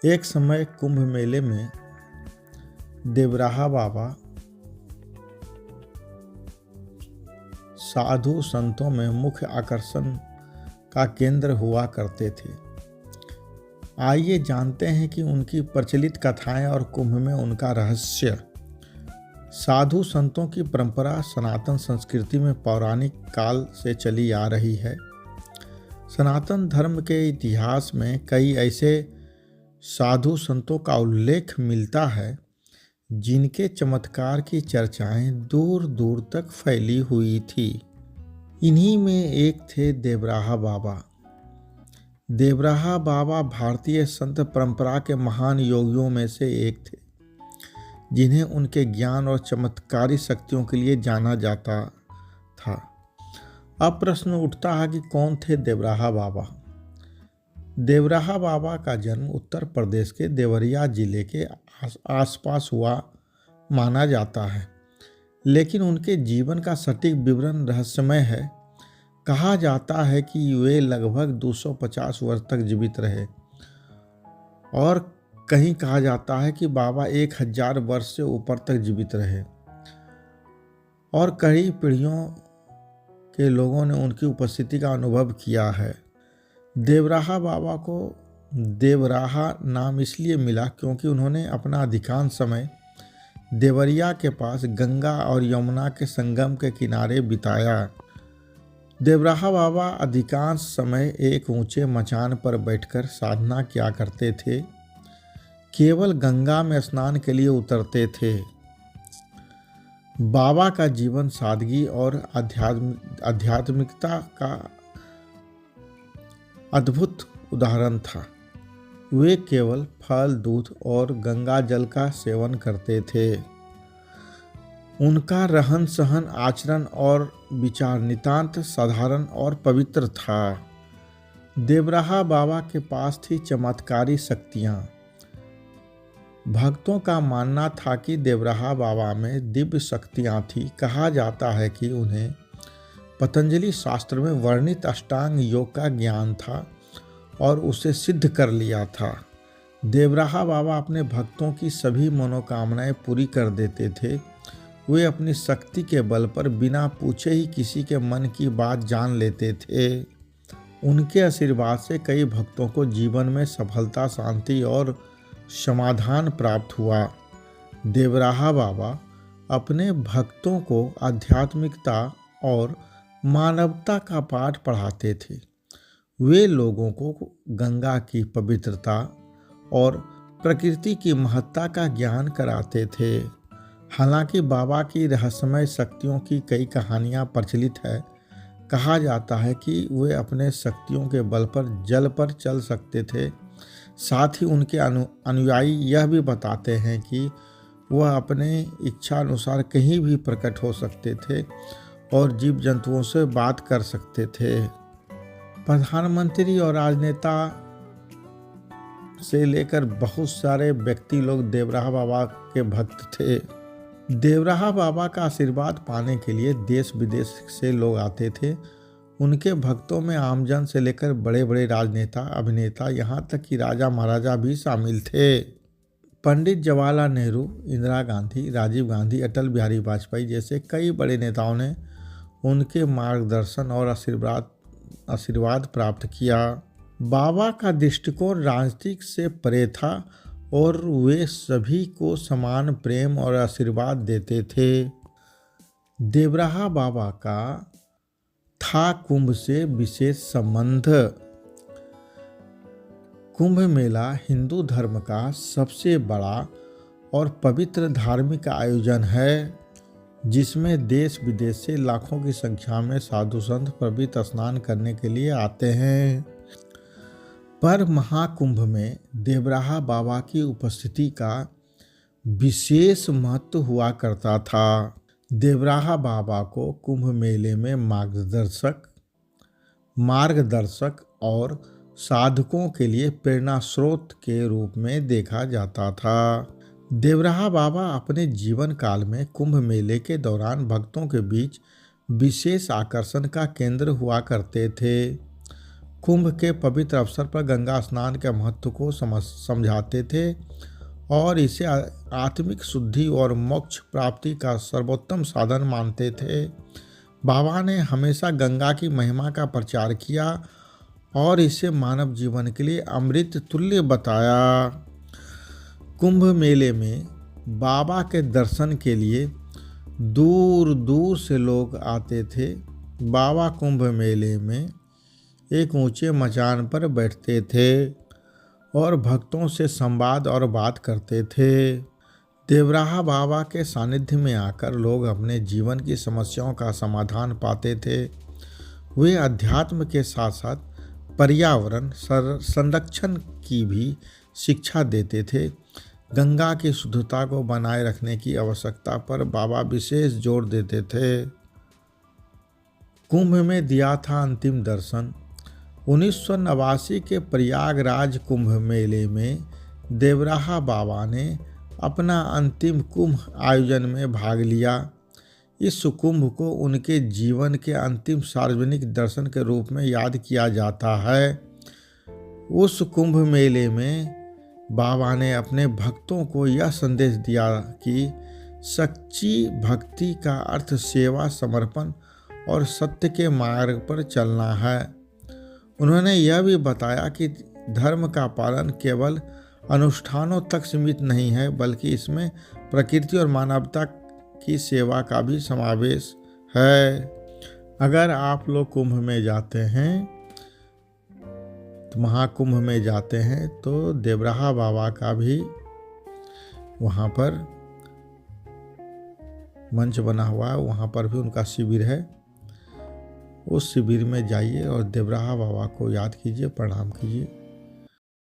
एक समय कुंभ मेले में देवराहा बाबा साधु संतों में मुख्य आकर्षण का केंद्र हुआ करते थे। आइए जानते हैं कि उनकी प्रचलित कथाएं और कुंभ में उनका रहस्य। साधु संतों की परंपरा सनातन संस्कृति में पौराणिक काल से चली आ रही है। सनातन धर्म के इतिहास में कई ऐसे साधु संतों का उल्लेख मिलता है जिनके चमत्कार की चर्चाएं दूर दूर तक फैली हुई थी। इन्हीं में एक थे देवराहा बाबा। देवराहा बाबा भारतीय संत परंपरा के महान योगियों में से एक थे, जिन्हें उनके ज्ञान और चमत्कारी शक्तियों के लिए जाना जाता था। अब प्रश्न उठता है कि कौन थे देवराहा बाबा। देवराहा बाबा का जन्म उत्तर प्रदेश के देवरिया जिले के आसपास हुआ माना जाता है, लेकिन उनके जीवन का सटीक विवरण रहस्यमय है। कहा जाता है कि वे लगभग 250 वर्ष तक जीवित रहे और कहीं कहा जाता है कि बाबा 1000 वर्ष से ऊपर तक जीवित रहे और कई पीढ़ियों के लोगों ने उनकी उपस्थिति का अनुभव किया है। देवराहा बाबा को देवराहा नाम इसलिए मिला क्योंकि उन्होंने अपना अधिकांश समय देवरिया के पास गंगा और यमुना के संगम के किनारे बिताया। देवराहा बाबा अधिकांश समय एक ऊंचे मचान पर बैठकर साधना किया करते थे, केवल गंगा में स्नान के लिए उतरते थे। बाबा का जीवन सादगी और आध्यात्मिकता का अद्भुत उदाहरण था। वे केवल फल, दूध और गंगा जल का सेवन करते थे। उनका रहन सहन, आचरण और विचार नितांत साधारण और पवित्र था। देवराहा बाबा के पास थी चमत्कारी शक्तियाँ। भक्तों का मानना था कि देवराहा बाबा में दिव्य शक्तियाँ थीं। कहा जाता है कि उन्हें पतंजलि शास्त्र में वर्णित अष्टांग योग का ज्ञान था और उसे सिद्ध कर लिया था। देवराहा बाबा अपने भक्तों की सभी मनोकामनाएं पूरी कर देते थे। वे अपनी शक्ति के बल पर बिना पूछे ही किसी के मन की बात जान लेते थे। उनके आशीर्वाद से कई भक्तों को जीवन में सफलता, शांति और समाधान प्राप्त हुआ। देवराहा बाबा अपने भक्तों को आध्यात्मिकता और मानवता का पाठ पढ़ाते थे। वे लोगों को गंगा की पवित्रता और प्रकृति की महत्ता का ज्ञान कराते थे। हालांकि बाबा की रहस्यमय शक्तियों की कई कहानियां प्रचलित है। कहा जाता है कि वे अपने शक्तियों के बल पर जल पर चल सकते थे। साथ ही उनके अनुयायी यह भी बताते हैं कि वह अपने इच्छा अनुसार कहीं भी प्रकट हो सकते थे और जीव जंतुओं से बात कर सकते थे। प्रधानमंत्री और राजनेता से लेकर बहुत सारे व्यक्ति लोग देवराहा बाबा के भक्त थे। देवराहा बाबा का आशीर्वाद पाने के लिए देश विदेश से लोग आते थे। उनके भक्तों में आमजन से लेकर बड़े बड़े राजनेता, अभिनेता, यहाँ तक कि राजा महाराजा भी शामिल थे। पंडित जवाहरलाल नेहरू, इंदिरा गांधी, राजीव गांधी, अटल बिहारी वाजपेयी जैसे कई बड़े नेताओं ने उनके मार्गदर्शन और आशीर्वाद प्राप्त किया। बाबा का दृष्टिकोण राजनीति से परे था और वे सभी को समान प्रेम और आशीर्वाद देते थे। देवराहा बाबा का था कुंभ से विशेष संबंध। कुंभ मेला हिंदू धर्म का सबसे बड़ा और पवित्र धार्मिक आयोजन है, जिसमें देश विदेश से लाखों की संख्या में साधु संत पवित्र स्नान करने के लिए आते हैं। पर महाकुंभ में देवराहा बाबा की उपस्थिति का विशेष महत्व हुआ करता था। देवराहा बाबा को कुंभ मेले में मार्गदर्शक और साधकों के लिए प्रेरणा स्रोत के रूप में देखा जाता था। देवराहा बाबा अपने जीवन काल में कुंभ मेले के दौरान भक्तों के बीच विशेष आकर्षण का केंद्र हुआ करते थे। कुंभ के पवित्र अवसर पर गंगा स्नान के महत्व को समझाते थे और इसे आत्मिक शुद्धि और मोक्ष प्राप्ति का सर्वोत्तम साधन मानते थे। बाबा ने हमेशा गंगा की महिमा का प्रचार किया और इसे मानव जीवन के लिए अमृत तुल्य बताया। कुंभ मेले में बाबा के दर्शन के लिए दूर दूर से लोग आते थे। बाबा कुंभ मेले में एक ऊंचे मचान पर बैठते थे और भक्तों से संवाद और बात करते थे। देवराहा बाबा के सानिध्य में आकर लोग अपने जीवन की समस्याओं का समाधान पाते थे। वे अध्यात्म के साथ साथ पर्यावरण संरक्षण की भी शिक्षा देते थे। गंगा की शुद्धता को बनाए रखने की आवश्यकता पर बाबा विशेष जोर देते थे। कुंभ में दिया था अंतिम दर्शन। 1989 के प्रयागराज कुंभ मेले में देवराहा बाबा ने अपना अंतिम कुंभ आयोजन में भाग लिया। इस कुंभ को उनके जीवन के अंतिम सार्वजनिक दर्शन के रूप में याद किया जाता है। उस कुंभ मेले में बाबा ने अपने भक्तों को यह संदेश दिया कि सच्ची भक्ति का अर्थ सेवा, समर्पण और सत्य के मार्ग पर चलना है। उन्होंने यह भी बताया कि धर्म का पालन केवल अनुष्ठानों तक सीमित नहीं है, बल्कि इसमें प्रकृति और मानवता की सेवा का भी समावेश है। अगर आप लोग कुंभ में जाते हैं, तो महाकुंभ में जाते हैं, तो देवराहा बाबा का भी वहाँ पर मंच बना हुआ है, वहाँ पर भी उनका शिविर है। उस शिविर में जाइए और देवराहा बाबा को याद कीजिए, प्रणाम कीजिए।